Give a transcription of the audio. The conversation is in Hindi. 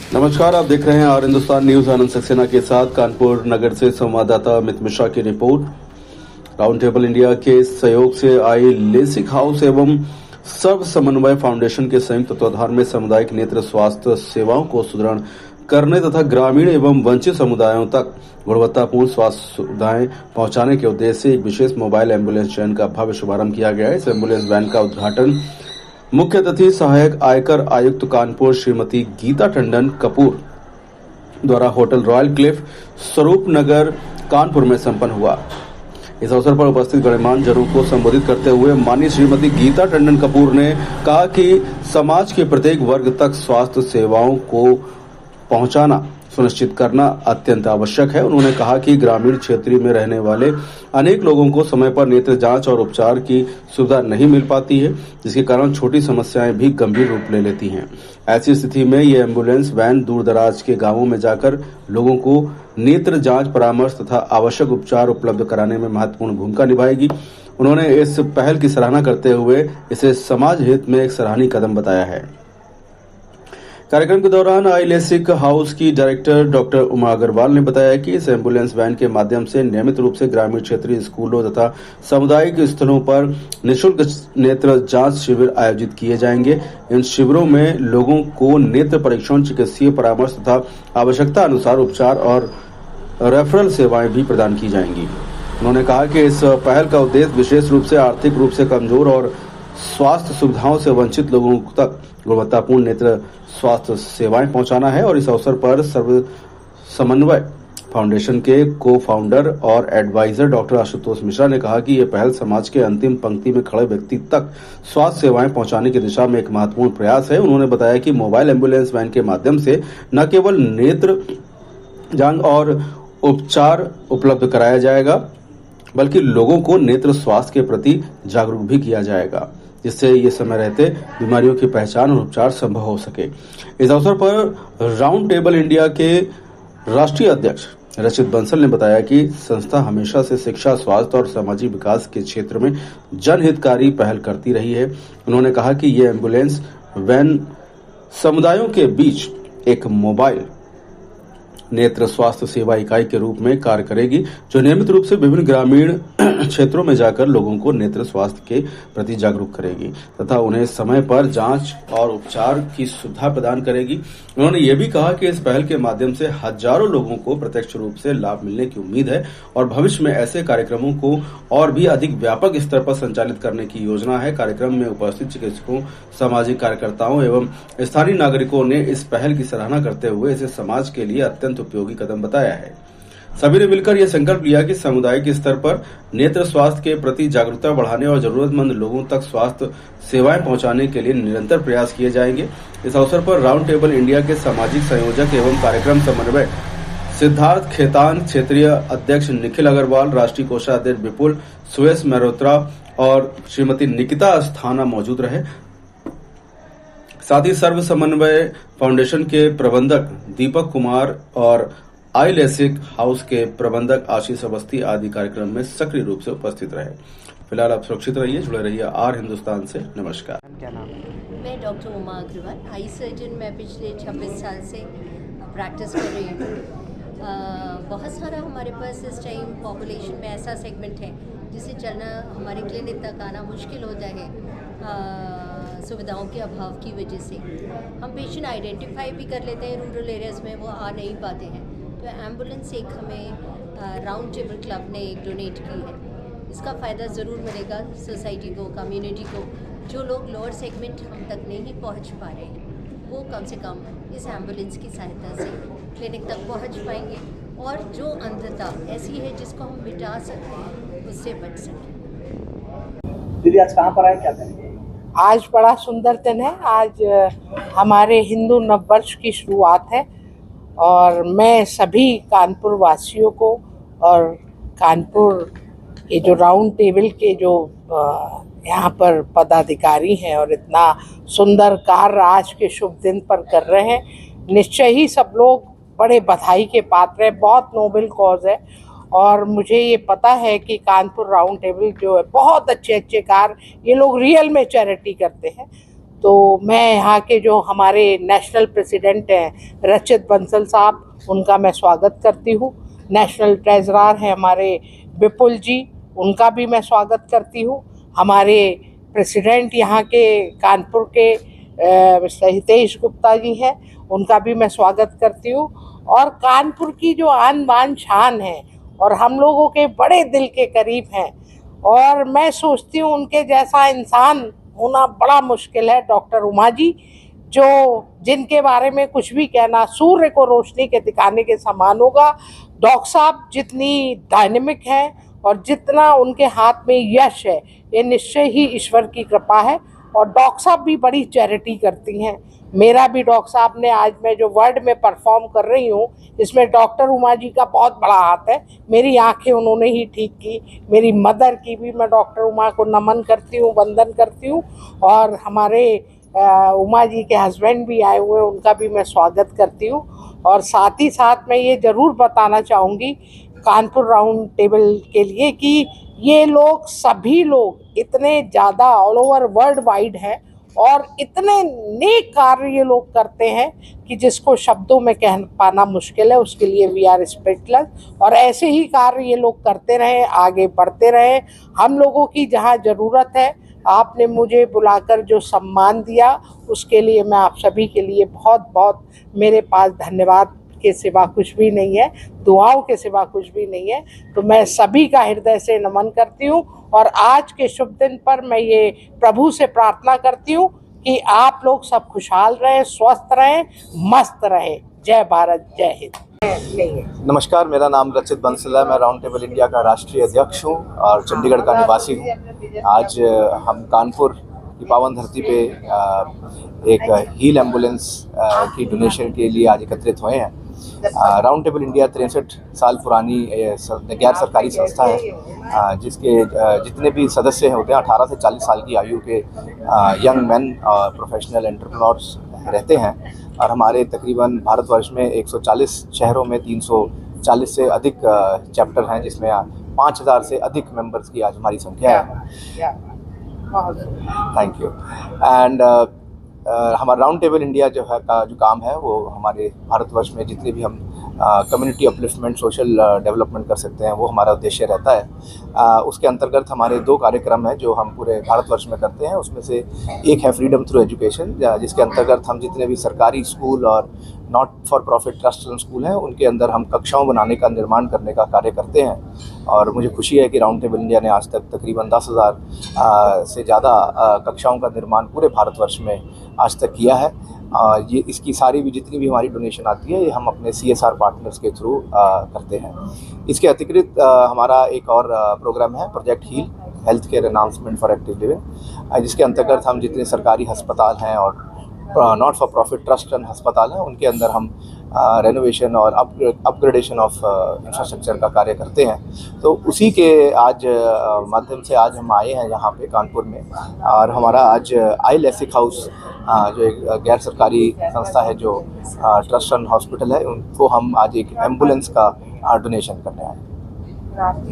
नमस्कार, आप देख रहे हैं आर हिंदुस्तान न्यूज। आनंद सक्सेना के साथ कानपुर नगर से संवाददाता अमित मिश्रा की रिपोर्ट। राउंड टेबल इंडिया के सहयोग से आई लेसिक हाउस एवं सर्व समन्वय फाउंडेशन के संयुक्त तत्वाधान में सामुदायिक नेत्र स्वास्थ्य सेवाओं को सुदृढ़ करने तथा ग्रामीण एवं वंचित समुदायों तक गुणवत्तापूर्ण स्वास्थ्य सुविधाएं पहुंचाने के उद्देश्य से एक विशेष मोबाइल एम्बुलेंस वैन का भव्य शुभारंभ किया गया है। इस एम्बुलेंस वैन का उद्घाटन मुख्य अतिथि सहायक आयकर आयुक्त कानपुर श्रीमती गीता टंडन कपूर द्वारा होटल रॉयल क्लिफ स्वरूप नगर कानपुर में संपन्न हुआ। इस अवसर पर उपस्थित गणमान्य जनों को संबोधित करते हुए माननीय श्रीमती गीता टंडन कपूर ने कहा कि समाज के प्रत्येक वर्ग तक स्वास्थ्य सेवाओं को पहुंचाना सुनिश्चित करना अत्यंत आवश्यक है। उन्होंने कहा कि ग्रामीण क्षेत्र में रहने वाले अनेक लोगों को समय पर नेत्र जांच और उपचार की सुविधा नहीं मिल पाती है, जिसके कारण छोटी समस्याएं भी गंभीर रूप ले लेती हैं। ऐसी स्थिति में ये एम्बुलेंस वैन दूर दराज के गांवों में जाकर लोगों को नेत्र जांच परामर्श तथा आवश्यक उपचार उपलब्ध कराने में महत्वपूर्ण भूमिका निभाएगी। उन्होंने इस पहल की सराहना करते हुए इसे समाज हित में एक सराहनीय कदम बताया है। कार्यक्रम के दौरान आई लेसिक हाउस की डायरेक्टर डॉक्टर उमा अग्रवाल ने बताया कि इस एम्बुलेंस वैन के माध्यम से नियमित रूप से ग्रामीण क्षेत्रीय स्कूलों तथा सामुदायिक स्थलों पर निःशुल्क नेत्र जांच शिविर आयोजित किए जाएंगे। इन शिविरों में लोगों को नेत्र परीक्षण, चिकित्सीय परामर्श तथा आवश्यकता अनुसार उपचार और रेफरल सेवाएं भी प्रदान की जाएंगी। उन्होंने कहा कि इस पहल का उद्देश्य विशेष रूप से आर्थिक रूप से कमजोर और स्वास्थ्य सुविधाओं से वंचित लोगों तक गुणवत्तापूर्ण नेत्र स्वास्थ्य सेवाएं पहुंचाना है। और इस अवसर पर सर्व समन्वय फाउंडेशन के को फाउंडर और एडवाइजर डॉक्टर आशुतोष मिश्रा ने कहा कि यह पहल समाज के अंतिम पंक्ति में खड़े व्यक्ति तक स्वास्थ्य सेवाएं पहुंचाने की दिशा में एक महत्वपूर्ण प्रयास है। उन्होंने बताया कि मोबाइल एम्बुलेंस वैन के माध्यम से न केवल नेत्र जांच और उपचार उपलब्ध कराया जाएगा, बल्कि लोगों को नेत्र स्वास्थ्य के प्रति जागरूक भी किया जाएगा, जिससे ये समय रहते बीमारियों की पहचान और उपचार संभव हो सके। इस अवसर पर राउंड टेबल इंडिया के राष्ट्रीय अध्यक्ष रचित बंसल ने बताया कि संस्था हमेशा से शिक्षा, स्वास्थ्य और सामाजिक विकास के क्षेत्र में जनहितकारी पहल करती रही है। उन्होंने कहा कि ये एम्बुलेंस वैन समुदायों के बीच एक मोबाइल नेत्र स्वास्थ्य सेवा इकाई के रूप में कार्य करेगी, जो नियमित रूप से विभिन्न ग्रामीण क्षेत्रों में जाकर लोगों को नेत्र स्वास्थ्य के प्रति जागरूक करेगी तथा उन्हें समय पर जांच और उपचार की सुविधा प्रदान करेगी। उन्होंने ये भी कहा कि इस पहल के माध्यम से हजारों लोगों को प्रत्यक्ष रूप से लाभ मिलने की उम्मीद है और भविष्य में ऐसे कार्यक्रमों को और भी अधिक व्यापक स्तर पर संचालित करने की योजना है। कार्यक्रम में उपस्थित चिकित्सकों, सामाजिक कार्यकर्ताओं एवं स्थानीय नागरिकों ने इस पहल की सराहना करते हुए इसे समाज के लिए अत्यंत उपयोगी कदम बताया है। सभी ने मिलकर यह संकल्प लिया कि सामुदायिक स्तर पर नेत्र स्वास्थ्य के प्रति जागरूकता बढ़ाने और जरूरतमंद लोगों तक स्वास्थ्य सेवाएं पहुंचाने के लिए निरंतर प्रयास किए जाएंगे। इस अवसर पर राउंड टेबल इंडिया के सामाजिक संयोजक एवं कार्यक्रम समन्वय सिद्धार्थ खेतान, क्षेत्रीय अध्यक्ष निखिल अग्रवाल, राष्ट्रीय कोषाध्यक्ष विपुल सुरेश मेहरोत्रा और श्रीमती निकिता अस्थाना मौजूद रहे। साथ ही सर्व समन्वय फाउंडेशन के प्रबंधक दीपक कुमार और आई लेसिक हाउस के प्रबंधक आशीष अवस्थी आदि कार्यक्रम में सक्रिय रूप से उपस्थित रहे। फिलहाल आप सुरक्षित रहिए, जुड़े रहिए आर हिंदुस्तान से। नमस्कार। क्या नाम है? मैं doctor Uma Agarwal, eye surgeon. मैं पिछले 26 साल से प्रैक्टिस कर रही हूँ। बहुत सारा हमारे पास इस टाइम पॉपुलेशन में ऐसा सेगमेंट है जिसे चलना, हमारे क्लिनिक तक आना मुश्किल होता है सुविधाओं के अभाव की वजह से। हम पेशेंट आइडेंटिफाई भी कर लेते हैं, रूरल एरियाज़ में वो आ नहीं पाते हैं, तो एम्बुलेंस एक हमें राउंड टेबल क्लब ने एक डोनेट की है। इसका फ़ायदा ज़रूर मिलेगा सोसाइटी को, कम्युनिटी को। जो लोग लोअर सेगमेंट हम तक नहीं पहुंच पा रहे हैं, वो कम से कम इस एम्बुलेंस की सहायता से क्लिनिक तक पहुंच पाएंगे और जो अंधता ऐसी है जिसको हम मिटा सकते हैं, उससे बच सकें। दीदी आज कहाँ पर आए, क्या करेंगे? आज बड़ा सुंदर दिन है। आज हमारे हिंदू नववर्ष की शुरुआत है और मैं सभी कानपुर वासियों को और कानपुर ये जो राउंड टेबल के जो यहाँ पर पदाधिकारी हैं और इतना सुंदर कार्य आज के शुभ दिन पर कर रहे हैं, निश्चय ही सब लोग बड़े बधाई के पात्र हैं। बहुत नोबल कॉज है और मुझे ये पता है कि कानपुर राउंड टेबल जो है बहुत अच्छे कार्य ये लोग रियल में चैरिटी करते हैं। तो मैं यहाँ के जो हमारे नेशनल प्रेसिडेंट हैं रचित बंसल साहब, उनका मैं स्वागत करती हूँ। नेशनल ट्रेजरर हैं हमारे विपुल जी, उनका भी मैं स्वागत करती हूँ। हमारे प्रेसिडेंट यहाँ के कानपुर के मिस्टर हितेश गुप्ता जी हैं, उनका भी मैं स्वागत करती हूँ। और कानपुर की जो आन बान शान है और हम लोगों के बड़े दिल के करीब हैं, और मैं सोचती हूँ उनके जैसा इंसान होना बड़ा मुश्किल है। डॉक्टर उमा जी, जो जिनके बारे में कुछ भी कहना सूर्य को रोशनी के दिखाने के समान होगा। डॉक्टर साहब जितनी डायनेमिक है और जितना उनके हाथ में यश है, ये निश्चय ही ईश्वर की कृपा है। और डॉक्टर साहब भी बड़ी चैरिटी करती हैं। मेरा भी डॉक्टर साहब ने, आज मैं जो वर्ड में परफॉर्म कर रही हूँ, इसमें डॉक्टर उमा जी का बहुत बड़ा हाथ है। मेरी आंखें उन्होंने ही ठीक की, मेरी मदर की भी मैं डॉक्टर उमा को नमन करती हूँ, वंदन करती हूँ। और हमारे उमा जी के हस्बैंड भी आए हुए हैं, उनका भी मैं स्वागत करती हूँ। और साथ ही साथ मैं ये ज़रूर बताना चाहूँगी कानपुर राउंड टेबल के लिए कि ये लोग सभी लोग इतने ज़्यादा ऑल ओवर वर्ल्ड वाइड हैं और इतने नेक कार्य ये लोग करते हैं कि जिसको शब्दों में कह पाना मुश्किल है। उसके लिए वी आर स्पीचलेस। और ऐसे ही कार्य ये लोग करते रहें, आगे बढ़ते रहें। हम लोगों की जहाँ ज़रूरत है, आपने मुझे बुलाकर जो सम्मान दिया, उसके लिए मैं आप सभी के लिए बहुत बहुत, मेरे पास धन्यवाद के सिवा कुछ भी नहीं है, दुआओं के सिवा कुछ भी नहीं है। तो मैं सभी का हृदय से नमन करती हूँ। और आज के शुभ दिन पर मैं ये प्रभु से प्रार्थना करती हूँ कि आप लोग सब खुशहाल रहें, स्वस्थ रहें, मस्त रहें। जय भारत, जय हिंद। नमस्कार, मेरा नाम रचित बंसल है। मैं राउंड टेबल इंडिया का राष्ट्रीय अध्यक्ष हूँ और चंडीगढ़ का निवासी हूँ। आज हम कानपुर की पावन धरती पे एक हील एम्बुलेंस की डोनेशन के लिए आज एकत्रित हुए हैं। राउंड टेबल इंडिया 63 साल पुरानी गैर सरकारी संस्था है, जिसके जितने भी सदस्य होते हैं 18 से 40 साल की आयु के यंग मैन और प्रोफेशनल एंटरप्रेन्योर्स रहते हैं। और हमारे तकरीबन भारतवर्ष में 140 शहरों में 340 से अधिक चैप्टर हैं, जिसमें 5000 से अधिक मेंबर्स की आज हमारी संख्या है। Thank you. एंड हमारा राउंड टेबल इंडिया जो है का जो काम है, वो हमारे भारतवर्ष में जितने भी हम कम्युनिटी अपलिफ्टमेंट, सोशल डेवलपमेंट कर सकते हैं, वो हमारा उद्देश्य रहता है। उसके अंतर्गत हमारे 2 कार्यक्रम हैं जो हम पूरे भारतवर्ष में करते हैं। उसमें से एक है फ्रीडम थ्रू एजुकेशन, जिसके अंतर्गत हम जितने भी सरकारी स्कूल और not for profit trust school हैं, उनके अंदर हम कक्षाओं बनाने का, निर्माण करने का कार्य करते हैं। और मुझे खुशी है कि राउंड टेबल इंडिया ने आज तक तकरीबन 10,000 से ज़्यादा कक्षाओं का निर्माण पूरे भारतवर्ष में आज तक किया है। ये इसकी सारी भी जितनी भी हमारी डोनेशन आती है, ये हम अपने CSR पार्टनर्स के थ्रू करते हैं। इसके अतिरिक्त हमारा एक और प्रोग्राम है, project heal, health care enhancement for active living, जिसके अंतर्गत हम जितने सरकारी अस्पताल हैं और not for profit trust and अस्पताल हैं, उनके अंदर हम रेनोवेशन और अपग्रेडेशन ऑफ इंफ्रास्ट्रक्चर का कार्य करते हैं। तो उसी के आज माध्यम से आज हम आए हैं यहाँ पे कानपुर में। और हमारा आज आई लेसिक हाउस, जो एक गैर सरकारी संस्था है, जो ट्रस्ट एंड हॉस्पिटल है, उनको हम आज एक एम्बुलेंस का डोनेशन करने आए।